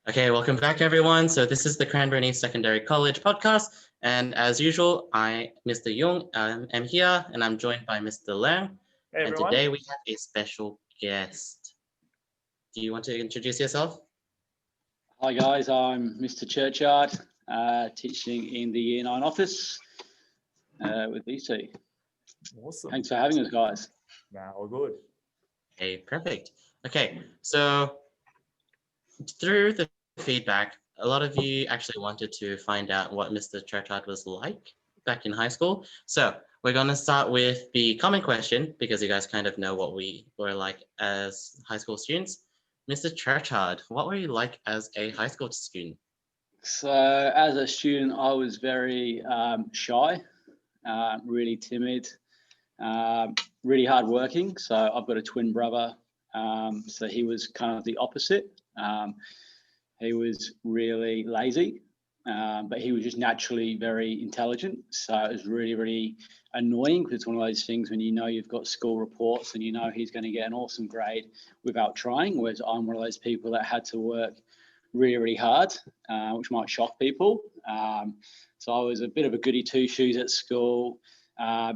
Okay, welcome back, everyone. So this is the Cranbourne Secondary College podcast, and as usual, Mr. Young, am here, and I'm joined by Mr. Lang. Hey, and everyone. today we have a special guest. Do you want to introduce yourself? Hi guys, I'm Mr. Churchyard, teaching in the Year 9 office with these two. Awesome. Thanks for having us, guys. Nah, all good. Okay, perfect. Okay, so through the feedback, a lot of you actually wanted to find out what Mr. Churchyard was like back in high school. So we're going to start with the common question because you guys kind of know what we were like as high school students. Mr. Churchyard, what were you like as a high school student? So as a student, I was very shy, really timid, really hardworking. So I've got a twin brother. So he was kind of the opposite. He was really lazy, but he was just naturally very intelligent. So it was really, really annoying because it's one of those things when you know you've got school reports and you know he's going to get an awesome grade without trying, whereas I'm one of those people that had to work really, really hard, which might shock people. So I was a bit of a goody two-shoes at school,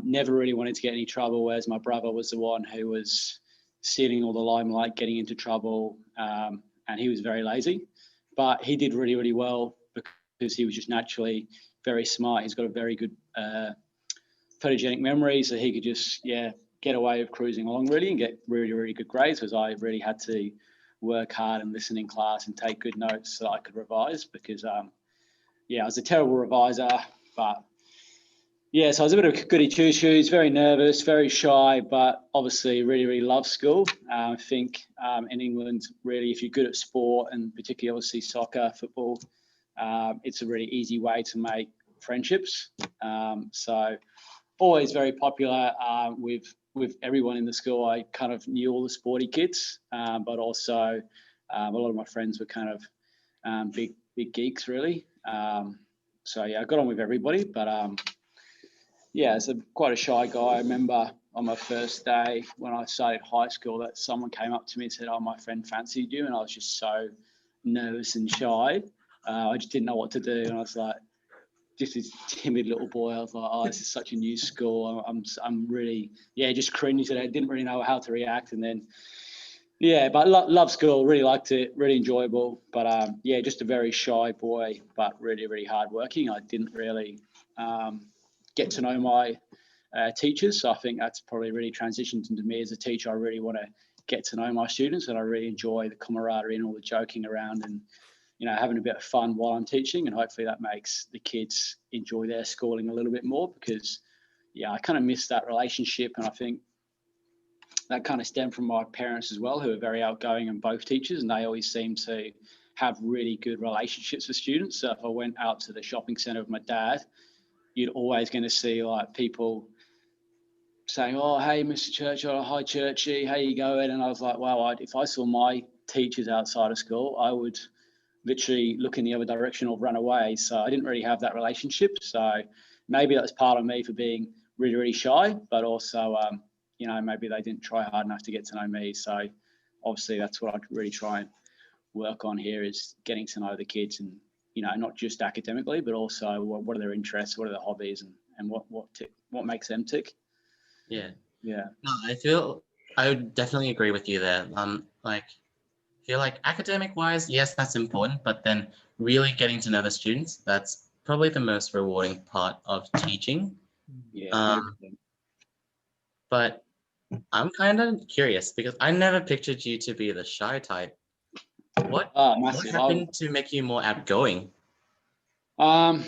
never really wanted to get any trouble, whereas my brother was the one who was stealing all the limelight, getting into trouble, and he was very lazy. But he did really, really well because he was just naturally very smart. He's got a very good photogenic memory, so he could just, get away with cruising along really and get really, really good grades, because I really had to work hard and listen in class and take good notes so that I could revise because, I was a terrible reviser. But, so I was a bit of a goody two-shoes, very nervous, very shy, but obviously really, really love school. I think in England, really, if you're good at sport and particularly obviously soccer, football, it's a really easy way to make friendships. So always very popular with everyone in the school. I kind of knew all the sporty kids, but also a lot of my friends were kind of big geeks, really. I got on with everybody, but as quite a shy guy. I remember on my first day when I started high school that someone came up to me and said, "Oh, my friend fancied you," and I was just so nervous and shy. I just didn't know what to do, and I was like, just this timid little boy. I was like, "Oh, this is such a new school. I'm really, just cringed. I didn't really know how to react." And then, but love school. Really liked it. Really enjoyable. But just a very shy boy, but really, really hardworking. I didn't really get to know my teachers. So I think that's probably really transitioned into me as a teacher. I really want to get to know my students, and I really enjoy the camaraderie and all the joking around and having a bit of fun while I'm teaching, and hopefully that makes the kids enjoy their schooling a little bit more because, I kind of miss that relationship. And I think that kind of stemmed from my parents as well, who are very outgoing and both teachers, and they always seem to have really good relationships with students. So if I went out to the shopping centre with my dad, you're always going to see like people saying, "Oh, hey, Mr. Churchyard, oh, hi, Churchy, how you going?" And I was like, wow, if I saw my teachers outside of school, I would literally look in the other direction or run away. So I didn't really have that relationship. So maybe that's part of me for being really, really shy, but also, maybe they didn't try hard enough to get to know me. So obviously that's what I'd really try and work on here, is getting to know the kids, and, not just academically, but also what are their interests, what are their hobbies, and what makes them tick. Yeah. Yeah. No, I would definitely agree with you there. I feel like academic wise, yes, that's important, but then really getting to know the students, that's probably the most rewarding part of teaching. Yeah. But I'm kind of curious because I never pictured you to be the shy type. What happened to make you more outgoing? Look,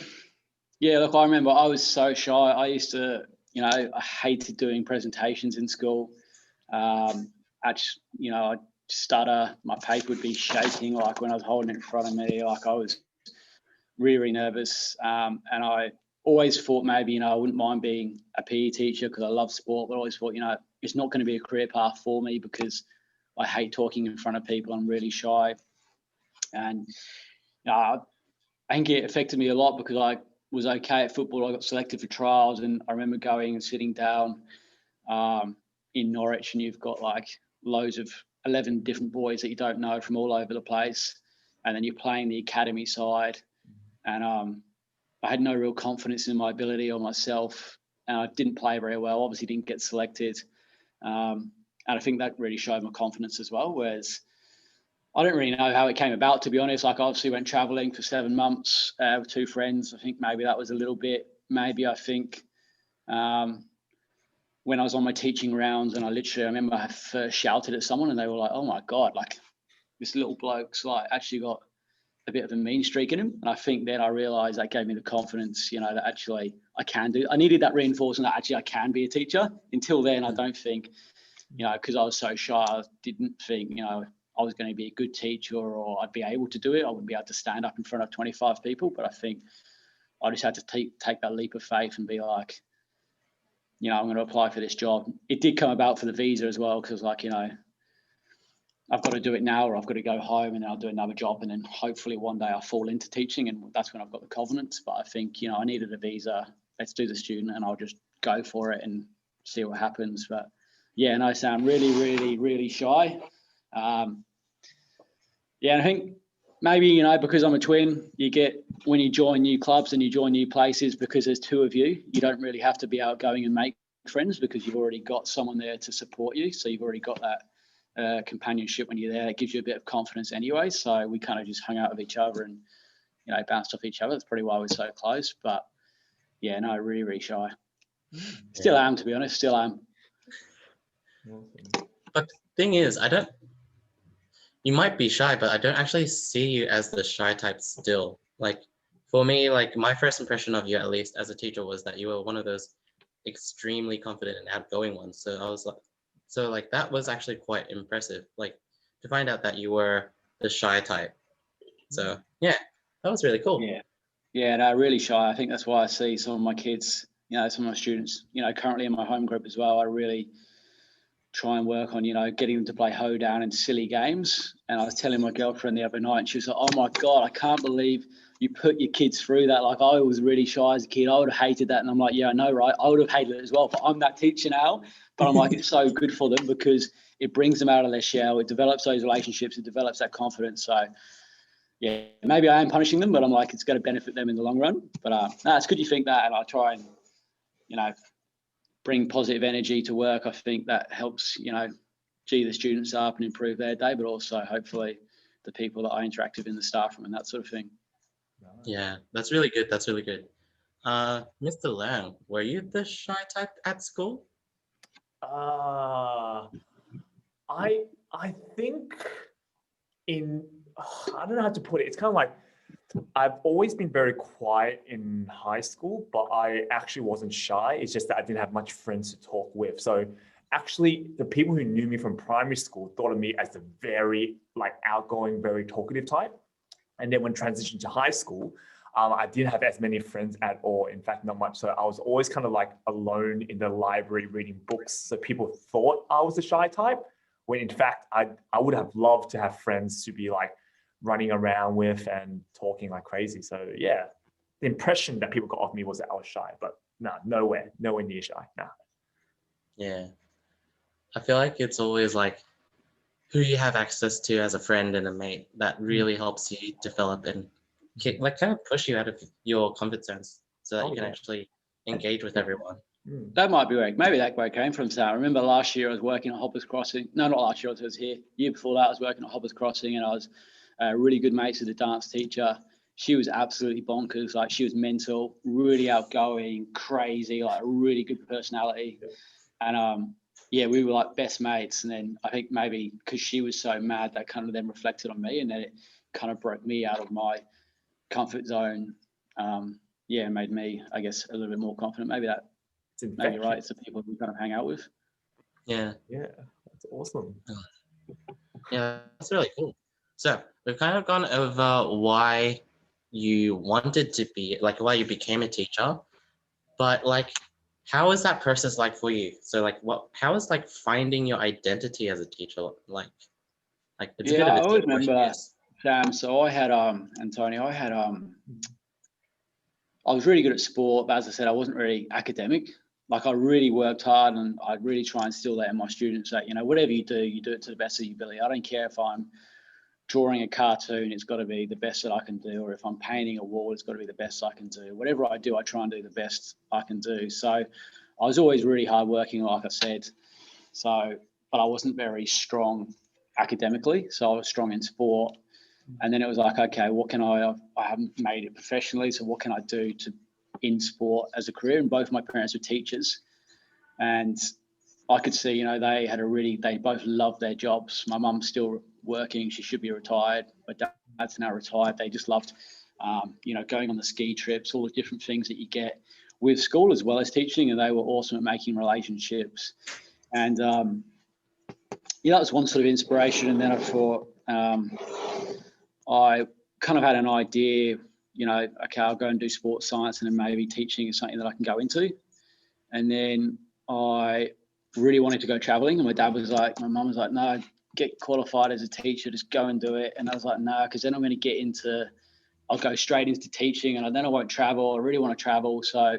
I remember I was so shy. I used to, I hated doing presentations in school. I'd stutter. My paper would be shaking, like when I was holding it in front of me. Like I was really, really nervous. And I always thought maybe, I wouldn't mind being a PE teacher because I love sport, but I always thought, it's not going to be a career path for me because I hate talking in front of people. I'm really shy. And I think it affected me a lot because I was okay at football. I got selected for trials, and I remember going and sitting down in Norwich, and you've got like loads of 11 different boys that you don't know from all over the place. and then you're playing the academy side, and I had no real confidence in my ability or myself, and I didn't play very well. Obviously, didn't get selected, and I think that really showed my confidence as well. Whereas I don't really know how it came about, to be honest. Like, I obviously went traveling for 7 months with 2 friends. I think maybe that was a little bit. Maybe I think when I was on my teaching rounds, and I remember I first shouted at someone, and they were like, "Oh my God, like this little bloke's like actually got a bit of a mean streak in him." And I think then I realized that gave me the confidence, that actually I can do. I needed that reinforcement that actually I can be a teacher. Until then, I don't think, because I was so shy, I didn't think, I was going to be a good teacher or I'd be able to do it. I wouldn't be able to stand up in front of 25 people. But I think I just had to take that leap of faith and be like, I'm going to apply for this job. It did come about for the visa as well, because I've got to do it now, or I've got to go home and then I'll do another job, and then hopefully one day I'll fall into teaching, and that's when I've got the confidence. But I think, I needed a visa. Let's do the student, and I'll just go for it and see what happens. But yeah, and I sound really, really, really shy. Yeah, I think maybe, because I'm a twin, when you join new clubs and you join new places, because there's 2 of you, you don't really have to be outgoing and make friends, because you've already got someone there to support you. So you've already got that companionship when you're there. It gives you a bit of confidence anyway. So we kind of just hung out with each other and, bounced off each other. That's probably why we're so close. But yeah, no, really, really shy. Still am, to be honest, still am. But the thing is, you might be shy, but I don't actually see you as the shy type still. Like, for me, like, my first impression of you, at least as a teacher, was that you were one of those extremely confident and outgoing ones. So I was like, that was actually quite impressive. Like, to find out that you were the shy type. So yeah, that was really cool. Yeah, no, really shy. I think that's why I see some of my kids, some of my students, currently in my home group as well. I really try and work on, getting them to play hoedown and silly games. And I was telling my girlfriend the other night, and she was like, "Oh my God, I can't believe you put your kids through that. Like, I was really shy as a kid. I would have hated that." And I'm like, "Yeah, I know, right? I would have hated it as well, but I'm that teacher now." But I'm like, it's so good for them, because it brings them out of their shell. It develops those relationships. It develops that confidence. So yeah, maybe I am punishing them, but I'm like, it's going to benefit them in the long run. But no, it's good you think that. And I try and, bring positive energy to work. I think that helps, gee the students up and improve their day, but also hopefully the people that I interact with in the staff room and that sort of thing. Yeah, that's really good. That's really good. Mr. Lang, were you the shy type at school? I think I don't know how to put it. It's kind of like, I've always been very quiet in high school, but I actually wasn't shy. It's just that I didn't have much friends to talk with. So actually, the people who knew me from primary school thought of me as the very outgoing, very talkative type. And then when transitioned to high school, I didn't have as many friends at all. In fact, not much. So I was always kind of like alone in the library reading books. So people thought I was the shy type, when in fact, I would have loved to have friends to be like running around with and talking like crazy. So yeah, the impression that people got of me was that I was shy, but no, nowhere near shy. Nah. Yeah. I feel like it's always like who you have access to as a friend and a mate that really helps you develop and kind of push you out of your comfort zones so that you can actually engage with everyone. That might be where, maybe that where it came from, Sam. I remember last year I was working at Hoppers Crossing. No, not last year, I was here. Year before that, I was working at Hoppers Crossing, and I was really good mates with the dance teacher. She was absolutely bonkers. Like, she was mental, really outgoing, crazy, like a really good personality. And yeah, we were like best mates. And then I think maybe because she was so mad, that kind of then reflected on me, and then it kind of broke me out of my comfort zone. Yeah, made me, I guess, a little bit more confident. Maybe you're right. It's the people we kind of hang out with. Yeah. Yeah, that's awesome. Yeah, that's really cool. So we've kind of gone over why you wanted to be, why you became a teacher, but how is that process like for you? So how is finding your identity as a teacher like? It's a bit of I a always deep question, remember, yes. Sam. So I had Antonio. I was really good at sport, but as I said, I wasn't really academic. Like, I really worked hard, and I'd really try and instill that in my students that, whatever you do it to the best of your ability. I don't care if I'm drawing a cartoon, it's got to be the best that I can do. Or if I'm painting a wall, it's got to be the best I can do. Whatever I do, I try and do the best I can do. So I was always really hardworking, like I said. So, but I wasn't very strong academically. So I was strong in sport. And then it was like, okay, what can I haven't made it professionally. So what can I do in sport as a career? And both my parents were teachers. And I could see, you know, they both loved their jobs. My mum's still working. She should be retired. My dad's now retired. They just loved, you know, going on the ski trips, all the different things that you get with school as well as teaching. And they were awesome at making relationships. And, yeah, that was one sort of inspiration. And then I thought, I kind of had an idea, you know, okay, I'll go and do sports science and then maybe teaching is something that I can go into. And then I really wanted to go traveling. And my mum was like, no, get qualified as a teacher, just go and do it. And I was like, no, because then I'm going to I'll go straight into teaching and then I won't travel. I really want to travel. So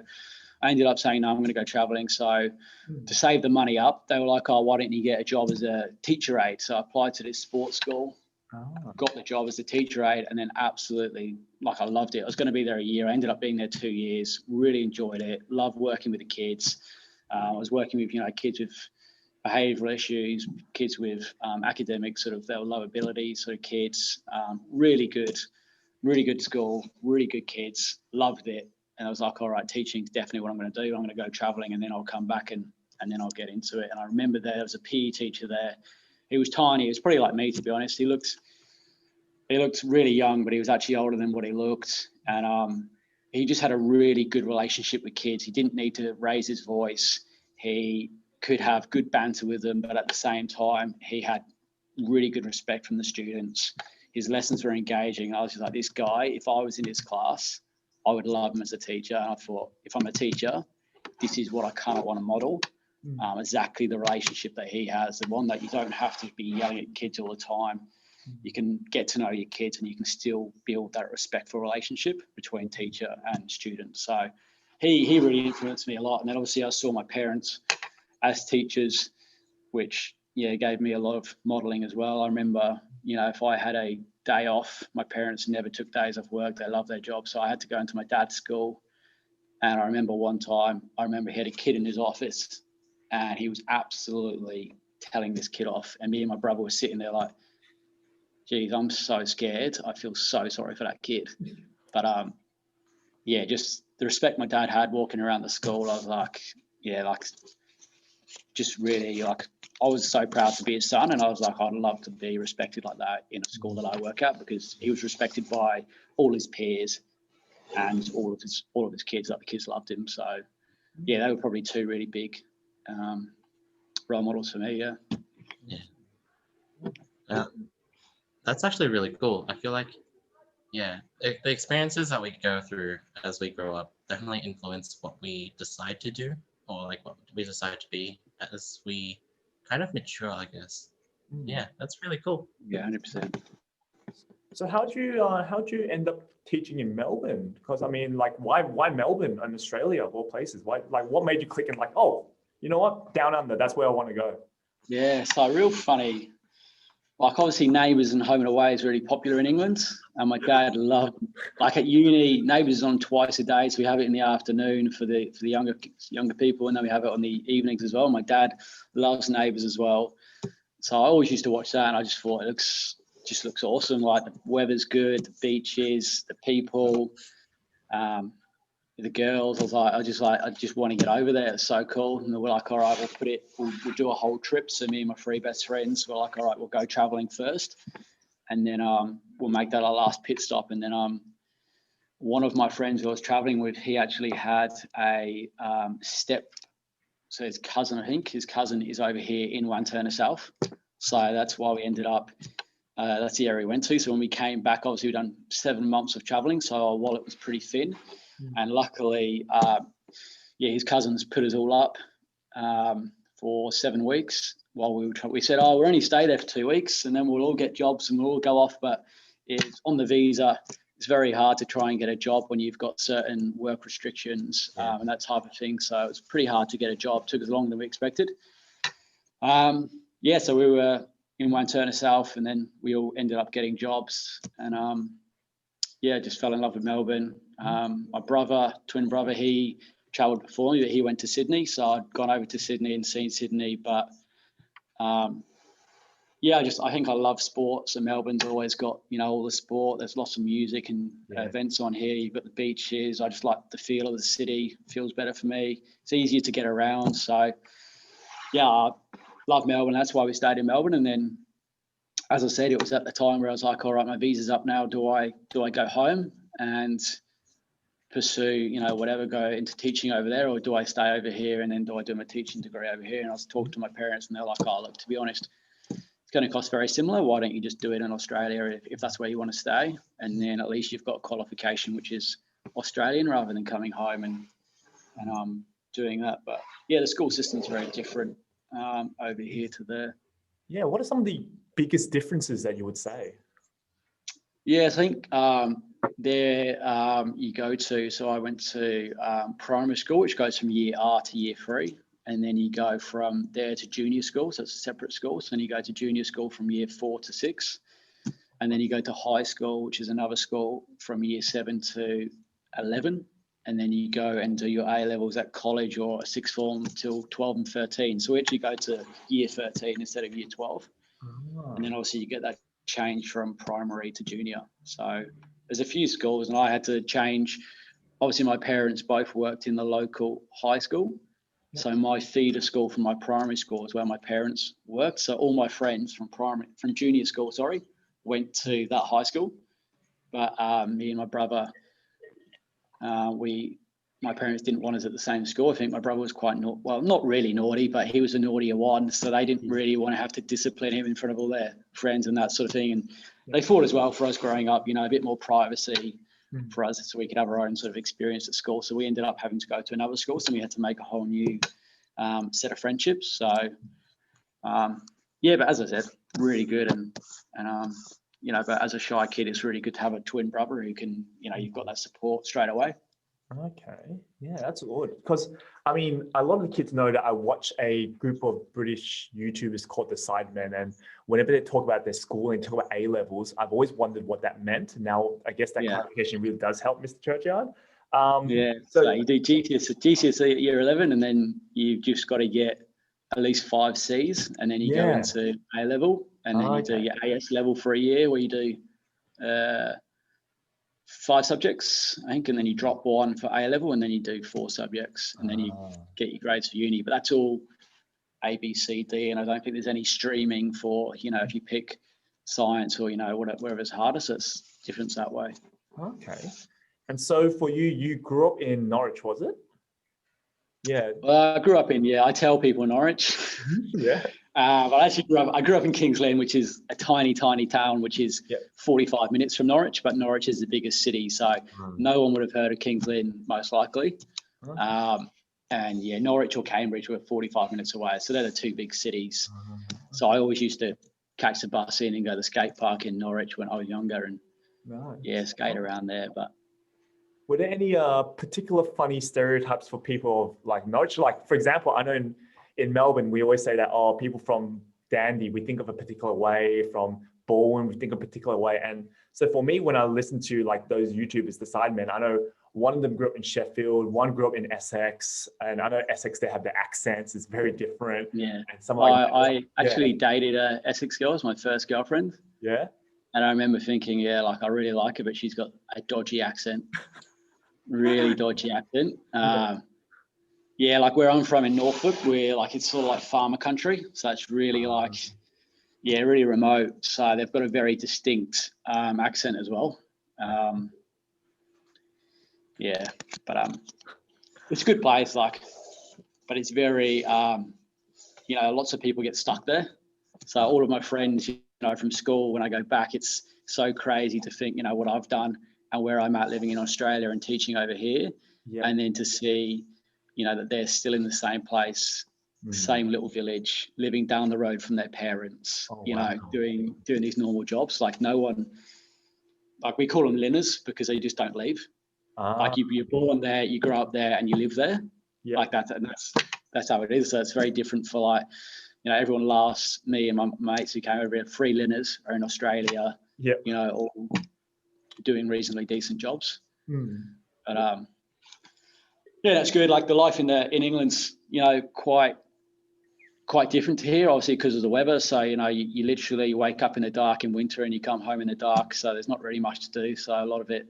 I ended up saying, no, I'm going to go traveling. So to save the money up, they were like, oh, why don't you get a job as a teacher aide? So I applied to this sports school. Got the job as a teacher aide, and then absolutely, like, I loved it. I was going to be there a year. I ended up being there 2 years. Really enjoyed it. Loved working with the kids. I was working with, you know, kids with behavioural issues, kids with academic sort of, they were low ability sort of kids. Really good school, really good kids. Loved it. And I was like, all right, teaching's definitely what I'm going to do. I'm going to go travelling, and then I'll come back and then I'll get into it. And I remember there was a PE teacher there. He was tiny. He was pretty like me, to be honest. He looked really young, but he was actually older than what he looked. And he just had a really good relationship with kids. He didn't need to raise his voice. He could have good banter with them, but at the same time, he had really good respect from the students. His lessons were engaging. I was just like, this guy, if I was in his class, I would love him as a teacher. And I thought, if I'm a teacher, this is what I kind of want to model. Exactly the relationship that he has, the one that you don't have to be yelling at kids all the time. You can get to know your kids and you can still build that respectful relationship between teacher and student. So he really influenced me a lot. And then obviously I saw my parents as teachers, which, yeah, gave me a lot of modeling as well. I remember, you know, if I had a day off, my parents never took days off work. They loved their job. So I had to go into my dad's school. And I remember one time, he had a kid in his office and he was absolutely telling this kid off. And me and my brother were sitting there like, geez, I'm so scared. I feel so sorry for that kid. But yeah, just the respect my dad had walking around the school, I was like, yeah, like, just really, like, I was so proud to be his son. And I was like, I'd love to be respected like that in a school that I work at, because he was respected by all his peers and all of his kids. Like, the kids loved him. So yeah, they were probably two really big role models for me. Yeah. That's actually really cool. I feel like, yeah, the experiences that we go through as we grow up definitely influence what we decide to do, or like what we decide to be as we kind of mature, I guess. Yeah, that's really cool. Yeah, 100%. So how'd you end up teaching in Melbourne? Because I mean, like, why Melbourne and Australia of all places? Why, like, what made you click and like, oh, you know what, down under, that's where I want to go? Yeah, so real funny. Like, obviously, Neighbours and Home and Away is really popular in England, and my dad loved. Like, at uni, Neighbours is on twice a day, so we have it in the afternoon for the younger people, and then we have it on the evenings as well. My dad loves Neighbours as well, so I always used to watch that, and I just thought it just looks awesome. Like, the weather's good, the beaches, the people, the girls. I just want to get over there. It's so cool. And we're like, all right, we'll do a whole trip. So me and my three best friends were like, all right, we'll go traveling first, and then we'll make that our last pit stop. And then one of my friends who I was traveling with, he actually had a so his cousin, I think his cousin is over here in Wanturna South. So that's why we ended up, that's the area we went to. So when we came back, obviously we'd done 7 months of traveling, so our wallet was pretty thin. And luckily, his cousins put us all up for 7 weeks while we said, oh, we'll only stay there for 2 weeks and then we'll all get jobs and we'll all go off. But it's on the visa. It's very hard to try and get a job when you've got certain work restrictions and that type of thing. So it's pretty hard to get a job. It took us longer than we expected. So we were, in one turn herself, and then we all ended up getting jobs, and just fell in love with Melbourne. My brother, twin brother, he travelled before me, but he went to Sydney, so I'd gone over to Sydney and seen Sydney. But I think I love sports, and Melbourne's always got all the sport. There's lots of music and events on here. You've got the beaches. I just like the feel of the city. It feels better for me. It's easier to get around. So I love Melbourne. That's why we stayed in Melbourne. And then, as I said, it was at the time where I was like, all right, my visa's up now. Do I go home and pursue, whatever, go into teaching over there, or do I stay over here and then do I do my teaching degree over here? And I was talking to my parents, and they're like, oh, look, to be honest, it's going to cost very similar. Why don't you just do it in Australia if that's where you want to stay? And then at least you've got qualification, which is Australian, rather than coming home and doing that. But the school system's very different over here to there. Yeah, what are some of the biggest differences that you would say? Yeah, I think you go to, so I went to primary school, which goes from year R to year 3. And then you go from there to junior school. So it's a separate school. So then you go to junior school from year 4 to 6. And then you go to high school, which is another school, from year 7 to 11. And then you go and do your A levels at college or a sixth form till 12 and 13. So we actually go to year 13 instead of year 12. Oh. And then obviously you get that change from primary to junior. So there's a few schools, and I had to change. Obviously my parents both worked in the local high school. So my feeder school from my primary school is where my parents worked. So all my friends from junior school, went to that high school. But me and my brother, my parents didn't want us at the same school. I think my brother was quite not really naughty, but he was a naughtier one. So they didn't really want to have to discipline him in front of all their friends and that sort of thing. And they fought as well for us growing up, a bit more privacy for us, so we could have our own sort of experience at school. So we ended up having to go to another school. So we had to make a whole new set of friendships. So but as I said, really good. And but as a shy kid, it's really good to have a twin brother who can, you've got that support straight away. Okay. Yeah, that's good. Because, I mean, a lot of the kids know that I watch a group of British YouTubers called The Sidemen. And whenever they talk about their school and talk about A levels, I've always wondered what that meant. Now, I guess that clarification really does help, Mr. Churchyard. So you do GCSE at year 11, and then you've just got to get at least 5 Cs, and then you go into A level, and then you do your AS level for a year, where you do 5 subjects, I think, and then you drop 1 for A level, and then you do 4 subjects, and then you get your grades for uni. But that's all A, B, C, D, and I don't think there's any streaming for, if you pick science or, wherever's harder, so it's different that way. Okay. And so for you, you grew up in Norwich, was it? Yeah. Well, I grew up I tell people Norwich. Yeah. But I grew up in Kings Lynn, which is a tiny, tiny town, which is 45 minutes from Norwich, but Norwich is the biggest city. So no one would have heard of Kings Lynn, most likely. And Norwich or Cambridge were 45 minutes away. So they're the 2 big cities. So I always used to catch the bus in and go to the skate park in Norwich when I was younger and skate around there. But were there any particular funny stereotypes for people of like Norwich? Like, for example, I know in Melbourne, we always say that, people from Dandy, we think of a particular way, from Baldwin, we think of a particular way. And so for me, when I listen to like those YouTubers, the Sidemen, I know one of them grew up in Sheffield, one grew up in Essex, and I know Essex, they have the accents, it's very different. Yeah. And some I actually dated a Essex girl, was my first girlfriend. Yeah. And I remember thinking, I really like her, but she's got a dodgy accent. Really dodgy accent. Like where I'm from in Norfolk, we're like, it's sort of like farmer country. So it's really really remote. So they've got a very distinct accent as well. But it's a good place, but it's very, lots of people get stuck there. So all of my friends, from school, when I go back, it's so crazy to think, what I've done and where I'm at living in Australia and teaching over here. And then to see, that they're still in the same place, same little village, living down the road from their parents, doing these normal jobs. Like no one, like we call them linners because they just don't leave. Like you're born there, you grow up there and you live there. Like that. And that's how it is. So it's very different for like everyone laughs. Me and my mates who came over here, freeliners are in Australia, all doing reasonably decent jobs. But that's good. Like the life in England's, quite different to here, obviously because of the weather. So, you literally wake up in the dark in winter and you come home in the dark. So there's not really much to do. So a lot of it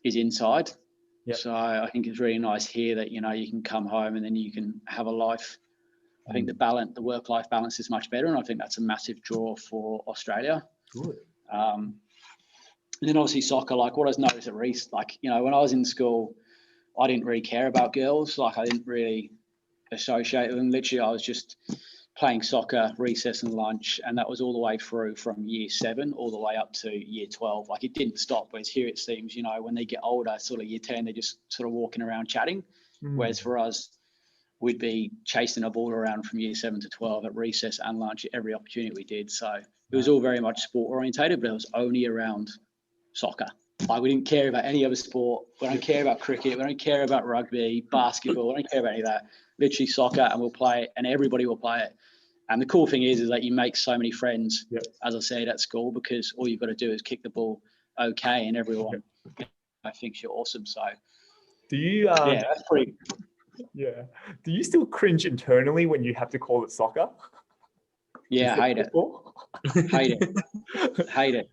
is inside. Yep. So I think it's really nice here that, you can come home and then you can have a life. I think the work-life balance is much better. And I think that's a massive draw for Australia. Good. And then obviously soccer, like what I noticed at Reece, like, when I was in school, I didn't really care about girls. Like I didn't really associate with them. Literally, I was just playing soccer, recess and lunch. And that was all the way through from year 7 all the way up to year 12. Like it didn't stop. Whereas here it seems, when they get older, sort of year 10, they're just sort of walking around chatting. Whereas for us, we'd be chasing a ball around from year 7 to 12 at recess and lunch at every opportunity we did. So it was all very much sport orientated, but it was only around soccer. Like we didn't care about any other sport. We don't care about cricket. We don't care about rugby, basketball. We don't care about any of that. Literally soccer, and we'll play it, and everybody will play it. And the cool thing is that you make so many friends, as I said, at school, because all you've got to do is kick the ball okay, and everyone thinks you're awesome. So do you? That's pretty. Yeah. Do you still cringe internally when you have to call it soccer? Yeah, I hate it. Hate it.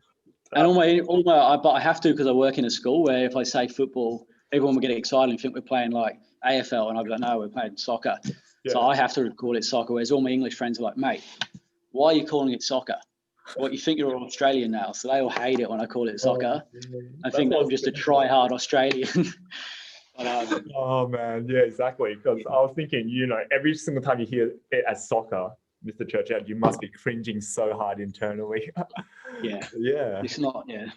And but I have to because I work in a school where if I say football, everyone will get excited and think we're playing like AFL, and I'll be like, no, we're playing soccer. Yeah. So I have to call it soccer. Whereas all my English friends are like, mate, why are you calling it soccer? What, you think you're Australian now? So they all hate it when I call it soccer. I think I'm just a try-hard Australian. But, oh man, yeah, exactly. Because I was thinking, every single time you hear it as soccer, Mr. Churchyard, you must be cringing so hard internally. Yeah. It's not. Yeah.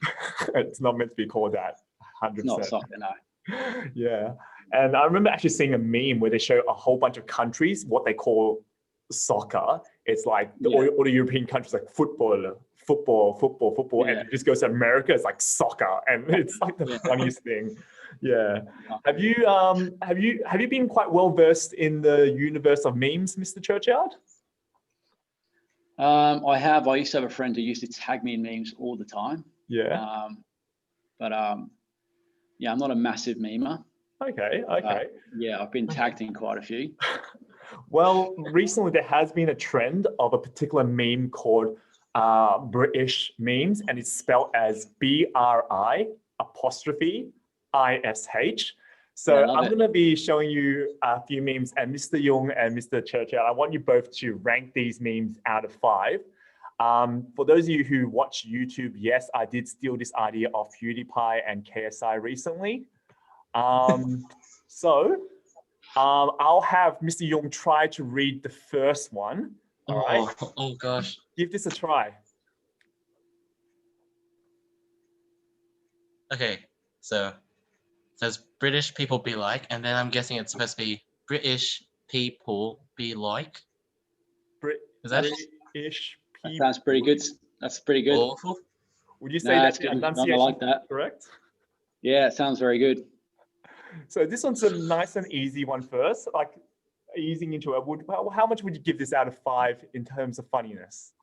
It's not meant to be called that. 100%. It's not soccer, no. Yeah, and I remember actually seeing a meme where they show a whole bunch of countries what they call soccer. It's like all the European countries like football, and it just goes to America. It's like soccer, and it's like the funniest thing. Yeah. Have you been quite well versed in the universe of memes, Mr. Churchyard? I have. I used to have a friend who used to tag me in memes all the time. Yeah. I'm not a massive memer. Okay. I've been tagged in quite a few. Well, recently there has been a trend of a particular meme called Bri'ish memes, and it's spelled as BRI'ISH. So I'm going to be showing you a few memes, and Mr. Young and Mr. Churchyard, I want you both to rank these memes out of 5. For those of you who watch YouTube, yes, I did steal this idea of PewDiePie and KSI recently. I'll have Mr. Young try to read the first one. All right. Oh gosh. Give this a try. Okay, so it says British people be like, and then I'm guessing it's supposed to be British people be like. Is that British people? That sounds pretty good. That's pretty good. Awful. Would you say that's the enunciation? I like that. Correct? Yeah, it sounds very good. So this one's a nice and easy one first, like easing into it. How much would you give this out of 5 in terms of funniness?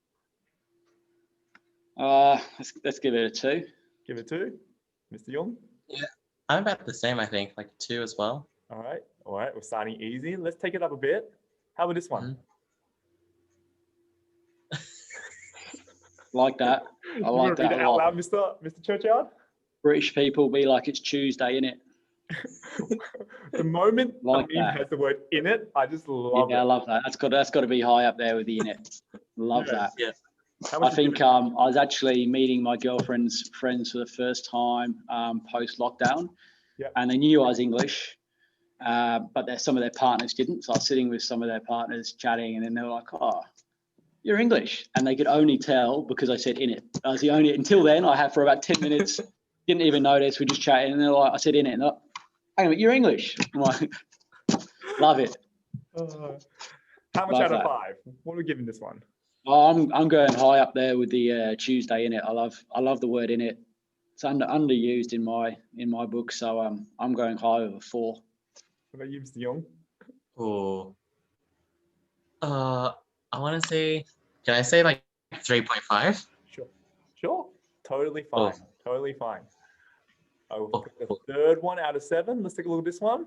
Let's give it a 2. Give it 2, Mr. Young. Yeah, I'm about the same. I think like 2 as well. All right. We're starting easy. Let's take it up a bit. How about this one? Like that. I like that a lot. Out loud, Mr. Churchyard. British people be like it's Tuesday, innit? The moment like a meme has the word in it, I just love it. Yeah, I love that. That's got to be high up there with the in it. Love that. Yeah. I think I was actually meeting my girlfriend's friends for the first time post lockdown, and they knew I was English, but some of their partners didn't. So I was sitting with some of their partners chatting, and then they were like, "Oh, you're English," and they could only tell because I said in it. I was the only. Until then, I had for about 10 minutes. Didn't even notice. We just chatted, and they're like, "I said in it." And they're like, "Hang on, you're English." I'm like, love it. How much out of 5? What are we giving this one? Oh, I'm going high up there with the Tuesday in it. I love the word in it. It's underused in my book, so I'm going high with a 4. What about you, Mr. Young? Oh, I want to say, can I say like 3.5? Sure. Totally fine. Totally fine. Oh, Oh, the third one out of 7. Let's take a look at this one.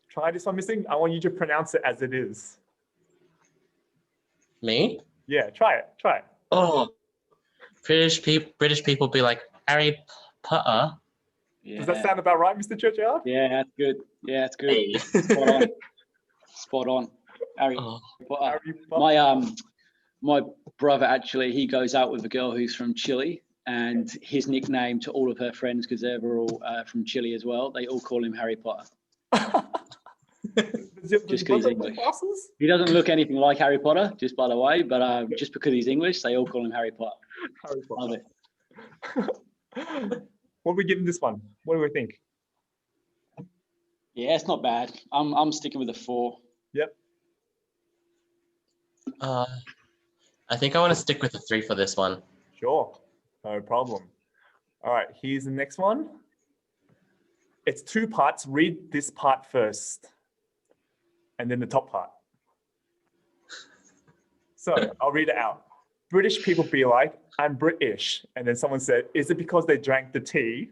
Try this one, missing. I want you to pronounce it as it is. Me? Yeah, try it. Try it. Oh, British people be like Harry Potter. Yeah. Does that sound about right, Mr. Churchyard? Yeah, that's good. Yeah, that's good. Hey. Spot on. Spot on. Harry Oh, Potter. Harry Potter. My brother actually, he goes out with a girl who's from Chile, and his nickname to all of her friends, because they're all from Chile as well, they all call him Harry Potter. Just because he's English. Glasses? He doesn't look anything like Harry Potter, just by the way, but just because he's English, they all call him Harry Potter. Harry Love Potter. it. What are we giving this one? What do we think? Yeah, it's not bad. I'm sticking with a 4. Yep. I think I want to stick with a 3 for this one. Sure. No problem. All right, here's the next one. It's 2 parts. Read this part first, and then the top part. So I'll read it out. British people be like, I'm British. And then someone said, is it because they drank the tea?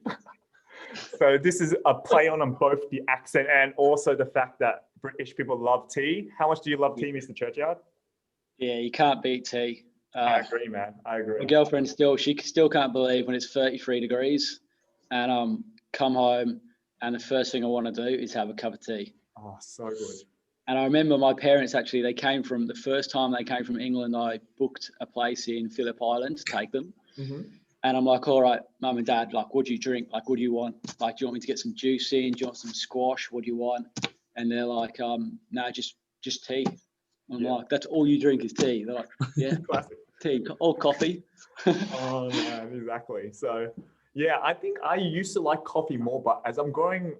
So this is a play on both the accent and also the fact that British people love tea. How much do you love tea, Mr. Churchyard? Yeah, you can't beat tea. I agree, man. I agree. My girlfriend she still can't believe when it's 33 degrees and come home and the first thing I want to do is have a cup of tea. Oh, so good. And I remember my parents actually, the first time they came from England, I booked a place in Phillip Island to take them. Mm-hmm. And I'm like, all right, mum and dad, like, what do you drink? Like, what do you want? Like, do you want me to get some juice in? Do you want some squash? What do you want? And they're like, no, just tea. I'm like, that's all you drink is tea. They're like, yeah, Classic. tea or coffee. Oh, man, exactly. So, yeah, I think I used to like coffee more, but as I'm growing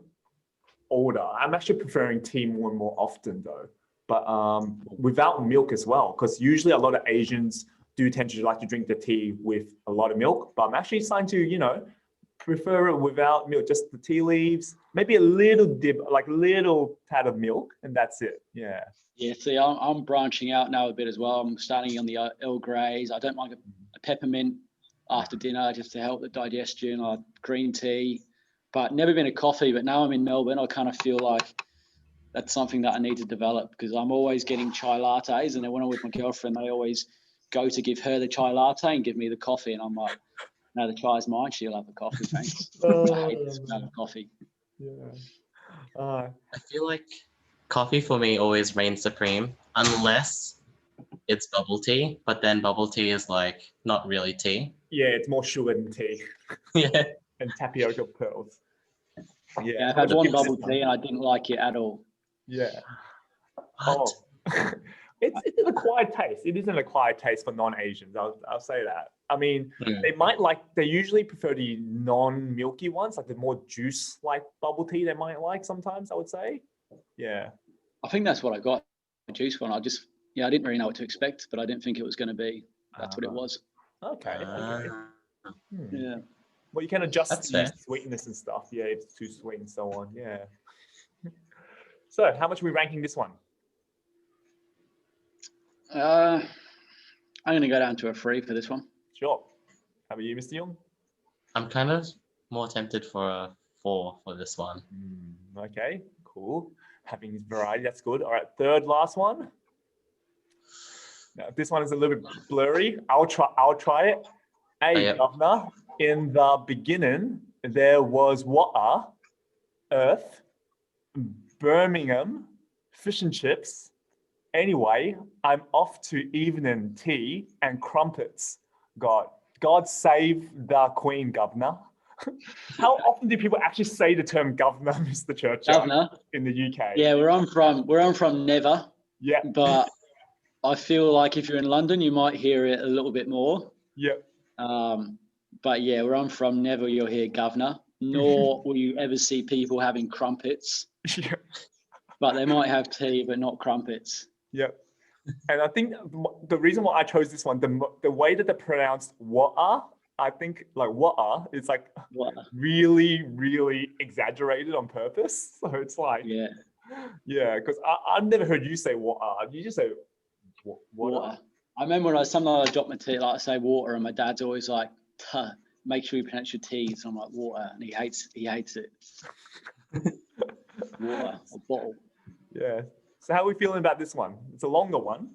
older, I'm actually preferring tea more and more often though, but without milk as well, because usually a lot of Asians do tend to like to drink the tea with a lot of milk, but I'm actually starting to, prefer it without milk, just the tea leaves, maybe a little dip, like little tad of milk, and that's it. Yeah. Yeah, see, I'm branching out now a bit as well. I'm starting on the Earl Greys. I don't mind a peppermint after dinner just to help the digestion, or green tea, but never been a coffee. But now I'm in Melbourne, I kind of feel like that's something that I need to develop, because I'm always getting chai lattes, and then when I'm with my girlfriend, they always go to give her the chai latte and give me the coffee, and I'm like, no, the chai's mine. She'll have the coffee, thanks. I hate the smell of coffee. Yeah. I feel like coffee for me always reigns supreme, unless it's bubble tea, but then bubble tea is like not really tea. Yeah, it's more sugar than tea. Yeah. And tapioca pearls. Yeah, I've had one bubble tea and I didn't like it at all. Yeah. What? Oh. It's an acquired taste. It is an acquired taste for non-Asians. I'll say that. I mean, they usually prefer the non-milky ones, like the more juice-like bubble tea they might like sometimes, I would say. Yeah. I think that's what I got, the juice one. I didn't really know what to expect, but I didn't think it was going to be. That's what it was. Okay. Yeah. Well, you can adjust That's the fair. sweetness and stuff. Yeah, if it's too sweet and so on. Yeah. So how much are we ranking this one? I'm going to go down to a 3 for this one. Sure. How about you, Mr. Young? I'm kind of more tempted for a 4 for this one. Okay, cool. Having variety, that's good. All right, third last one. Now, this one is a little bit blurry. I'll try it. Hey, Governor, in the beginning, there was water, earth, Birmingham, fish and chips. Anyway, I'm off to evening tea and crumpets. God save the Queen, Governor. How often do people actually say the term governor, Mr. Churchyard, Governor in the UK? Yeah, where I'm from never. Yeah. But I feel like if you're in London, you might hear it a little bit more. Yep. But yeah, where I'm from, never you'll hear governor, nor will you ever see people having crumpets. Yep. But they might have tea, but not crumpets. Yep. And I think the reason why I chose this one, the way that they pronounced water, I think like water is like Water. really, really exaggerated on purpose. So it's like, Yeah. Yeah, because I've never heard you say water. You just say water. Water. I remember when sometimes I drop my tea, like I say water, and my dad's always like, "Tuh, make sure you pronounce your T's." So I'm like water, and he hates it. Water, a bottle. Yeah. So how are we feeling about this one? It's a longer one.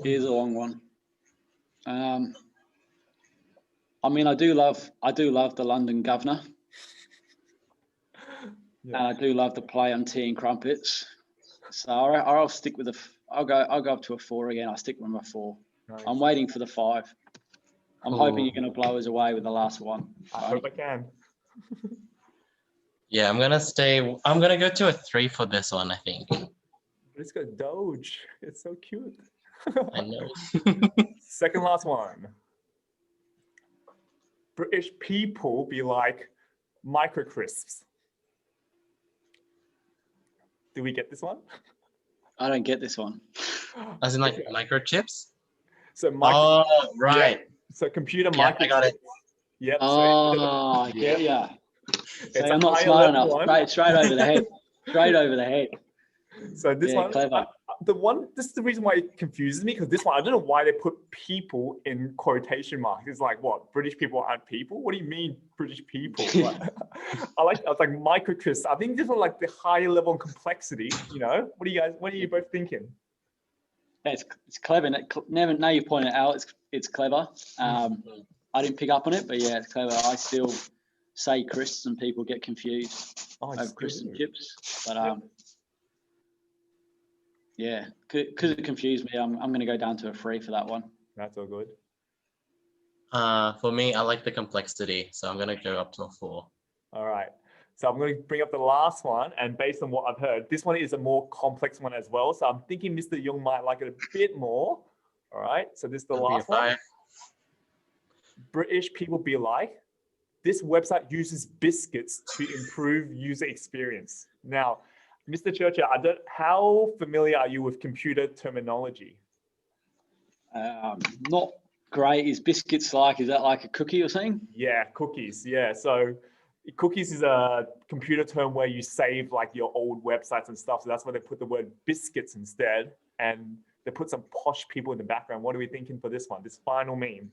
Here's a long one. I mean, I do love the London Governor, Yeah. and I do love the play on tea and crumpets. So I'll stick with I'll go up to a 4 again. I'll stick with my 4. Nice. I'm waiting for the 5. I'm hoping you're going to blow us away with the last one. I hope I can. Yeah, I'm gonna go to a 3 for this one, I think. Let's go Doge. It's so cute. I know. Second last one. British people be like micro crisps. Do we get this one? I don't get this one. As in like microchips? So Oh, right. Yeah. So computer Yeah, I got it. Yep. Oh, I get ya. It's So a I'm not higher smart level enough. one. Straight over the head. Straight over the head. So this Yeah, one, clever. this is the reason why it confuses me, because this one, I don't know why they put people in quotation marks. It's like, what, British people aren't people? What do you mean British people? Like, I was like micro crisps. I think this one like the higher level of complexity, you know? What are you both thinking? Yeah, it's clever. Now you point it out, it's clever. I didn't pick up on it, but yeah, it's clever. I still say crisps and people get confused over crisps and chips. But yeah, because it confused me, I'm going to go down to a 3 for that one. That's all good. For me, I like the complexity, so I'm gonna go up to a 4. All right. So I'm going to bring up the last one, and based on what I've heard, this one is a more complex one as well. So I'm thinking Mr. Young might like it a bit more. All right. So this is the last one. British people be like, this website uses biscuits to improve user experience. Now, Mr. Churchyard, how familiar are you with computer terminology? Not great. Is that like a cookie or something? Yeah, cookies. Yeah. So cookies is a computer term where you save like your old websites and stuff. So that's why they put the word biscuits instead. And they put some posh people in the background. What are we thinking for this one? This final meme?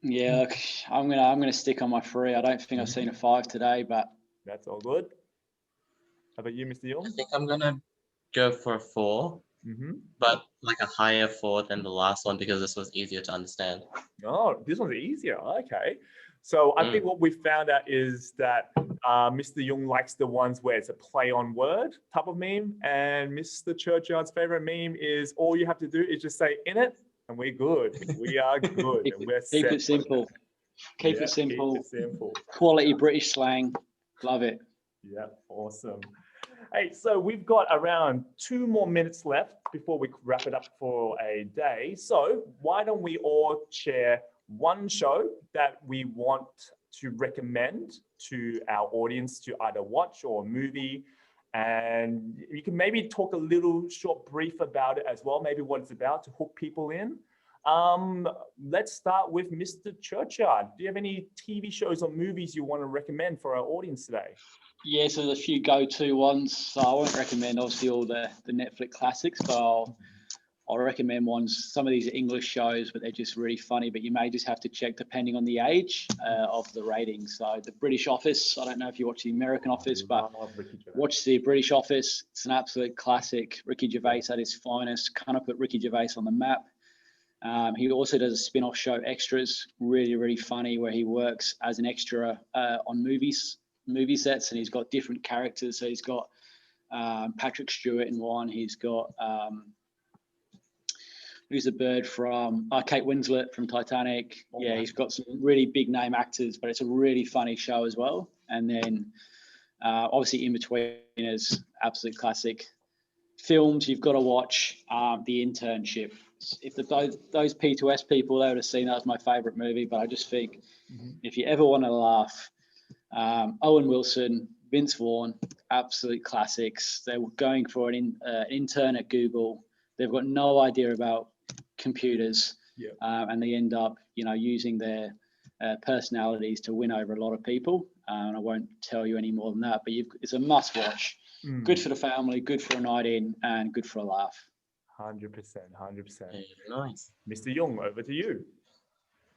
Yeah, I'm gonna stick on my 3. I don't think I've seen a 5 today, but that's all good. How about you, Mr. Young? I think I'm gonna go for a 4, but like a higher 4 than the last one because this was easier to understand. Oh, this one's easier. Okay. So I think what we found out is that Mr. Young likes the ones where it's a play on word type of meme, and Mr. Churchyard's favorite meme is all you have to do is just say in it, and we're good. We are good. Keep it simple. Keep it simple. Keep it simple. Quality British slang. Love it. Yeah, awesome. Hey, so we've got around 2 more minutes left before we wrap it up for a day. So why don't we all share one show that we want to recommend to our audience to either watch or a movie, and you can maybe talk a little short brief about it as well, maybe what it's about to hook people in. Let's start with Mr. Churchyard. Do you have any TV shows or movies you want to recommend for our audience today? Yeah, so there's a few go-to ones. So I won't recommend obviously all the Netflix classics, but I'll recommend ones. Some of these are English shows, but they're just really funny, but you may just have to check depending on the age of the ratings. So the British Office, I don't know if you watch the American Office, but watch the British Office. It's an absolute classic. Ricky Gervais at his finest. Kind of put Ricky Gervais on the map. He also does a spin-off show, Extras, really, really funny, where he works as an extra on movie sets, and he's got different characters. So he's got Patrick Stewart in one. He's got who's the bird from Kate Winslet from Titanic. Yeah, he's got some really big name actors, but it's a really funny show as well. And then obviously in between is absolute classic films you've got to watch. The Internship. If those P2S people, they would have seen that as my favorite movie. But I just think if you ever want to laugh, Owen Wilson, Vince Vaughn, absolute classics. They were going for an intern at Google. They've got no idea about computers, and they end up, using their personalities to win over a lot of people. and I won't tell you any more than that. But it's a must watch. Good for the family, good for a night in, and good for a laugh. 100%, 100%. Very nice. Mr. Young, over to you.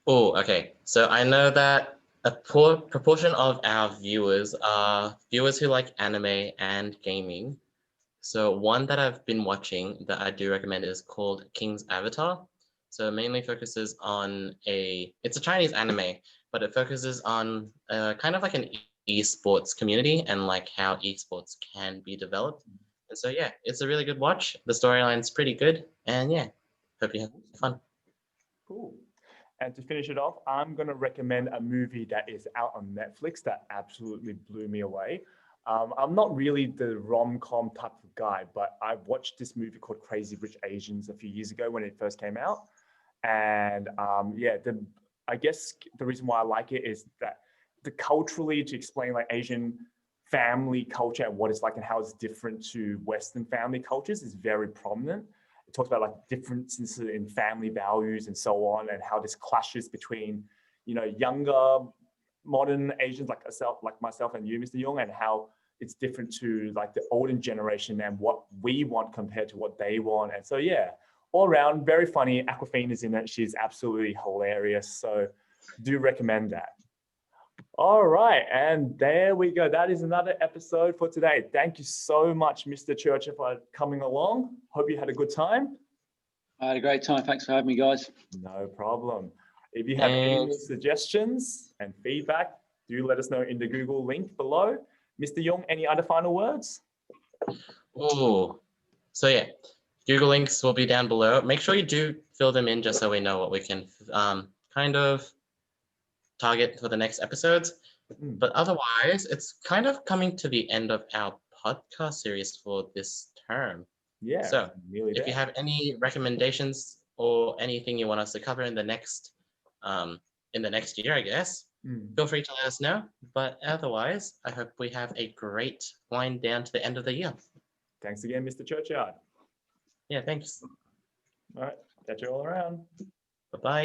Oh, okay. So I know that a poor proportion of our viewers are viewers who like anime and gaming. So one that I've been watching that I do recommend is called King's Avatar. So it mainly focuses on it's a Chinese anime, but it focuses on kind of like an esports community and like how esports can be developed. And so yeah, it's a really good watch. The storyline's pretty good, and yeah, hope you have fun. Cool. And to finish it off, I'm going to recommend a movie that is out on Netflix that absolutely blew me away. I'm not really the rom-com type of guy, but I watched this movie called Crazy Rich Asians a few years ago when it first came out. And yeah, I guess the reason why I like it is that culturally, to explain like Asian family culture and what it's like and how it's different to Western family cultures is very prominent. It talks about like differences in family values and so on, and how this clashes between, you know, younger modern Asians like myself and you, Mr. Young, and how it's different to like the older generation and what we want compared to what they want. And so yeah, all around very funny. Awkwafina's in it. She's absolutely hilarious. So do recommend that. All right, and there we go. That is another episode for today. Thank you so much, Mr. Churchyard, for coming along. Hope you had a good time. I had a great time. Thanks for having me, guys. No problem. If you have any more suggestions and feedback, do let us know in the Google link below. Mr. Young, any other final words? Oh, so yeah, Google links will be down below. Make sure you do fill them in just so we know what we can kind of target for the next episodes. But otherwise, it's kind of coming to the end of our podcast series for this term. Yeah. So if you have any recommendations or anything you want us to cover in the next year, I guess, feel free to let us know. But otherwise, I hope we have a great wind down to the end of the year. Thanks again, Mr. Churchyard. Yeah, thanks. All right. Catch you all around. Bye-bye.